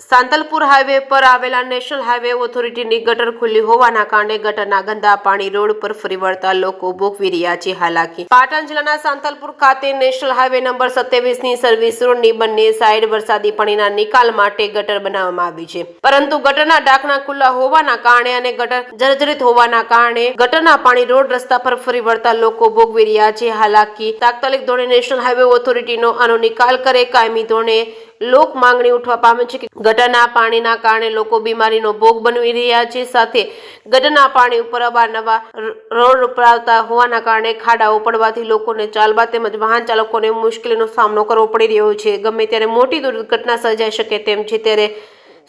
Santalpur highway પર આવેલા national highway ઓથોરિટીની ગટર ખુલ્લી હોવાના કારણે ગટરના ગંદા પાણી રોડ પર ફરી વળતા લોકો ભોગવી રહ્યા છે હાલાકી। પાટણ જિલ્લાના સાંતલપુર ખાતે નેશનલ હાઈવે નંબર 27ની સર્વિસ રોડની બંને સાઈડ વરસાદી પાણીના નિકાલ માટે ગટર બનાવવામાં આવી છે, પરંતુ ગટરના ઢાંકણા ખુલ્લા હોવાના કારણે અને ગટર જર્જરિત હોવાના કારણે ગટરના પાણી રોડ રસ્તા પર ફરી વળતા લોકો ભોગવી રહ્યા છે હાલાકી। તાત્કાલિક ધોરણે નેશનલ હાઈવે ઓથોરિટીનો આનો નિકાલ કરે। કાયમી ધોરણે લોક માંગણી ઉઠવા પામે છે કે ગટરના પાણીના કારણે લોકો બીમારીનો ભોગ બની રહ્યા છે, સાથે ગટરના પાણી ઉપર અવારનવાર રોડ ઉપરાવતા હોવાના કારણે ખાડાઓ પડવાથી લોકોને ચાલવા તેમજ વાહન ચાલકોને મુશ્કેલીનો સામનો કરવો પડી રહ્યો છે। ગમે ત્યારે મોટી દુર્ઘટના સર્જાઈ શકે તેમ છે, ત્યારે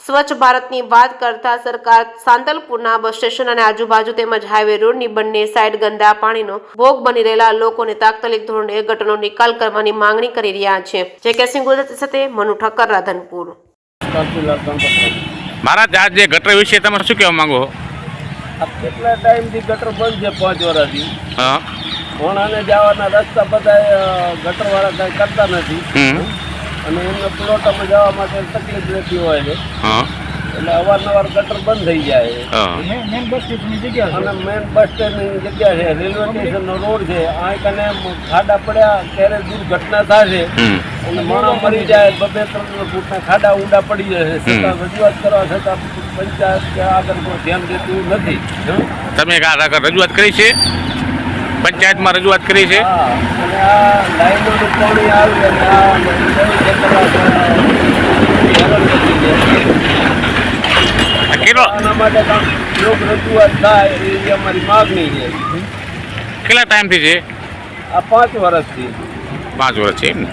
સ્વચ્છ ભારતની વાત કરતા સરકાર સાંતલપુરના બસ સ્ટેશન અને આજુબાજુ તેમજ હાઈવે રોડની બંને સાઈડ ગંદા પાણીનો ભોગ બની રહેલા લોકોને તાત્કાલિક ધોરણે ગટરનો નિકાલ કરવાની માંગણી કરી રહ્યા છે। જયકસિંહ ગુજરાતી સાથે મનુ ઠક્કર, રાધનપુર। महाराज आज जे गटर विषय તમે શું કહેવા માંગો છો? કેટલા ટાઈમથી ગટર બંધ છે? 5 વર્ષથી। હા, ભોણાને જવાના રસ્તા બધા ગટરવાળા કાંઈ કરતા નથી અને એમને પ્લોટમાં જવા માટે તકલીફ રહેતી હોય છે, એટલે અવારનવાર ગટર બંધ થઈ જાય। મેન બસ સ્ટેશનની જગ્યા અને મેન બસ સ્ટેશનની જગ્યા છે, રેલવે સ્ટેશનનો રોડ છે, આ કને ખાડા પડ્યા ત્યારે દુર્ઘટના થાય છે અને માણસ મરી જાય, 2-3 ફૂટના ખાડા ઊંડા પડી જાય છે। છતાં રજૂઆત કરવા છતાં પંચાયત કે આગળ કોઈ ધ્યાન દેતું નથી। તમે આગળ રજૂઆત કરી છે? પંચાયતમાં રજૂઆત કરી છે? હા, અને આ લાઈનોનું પાણી આવે અને આના માટે લોક રજૂઆત થાય એવી અમારી માગણી છે। કેટલા ટાઈમથી છે? આ 5 વર્ષથી। 5 વર્ષ છે એમ ને?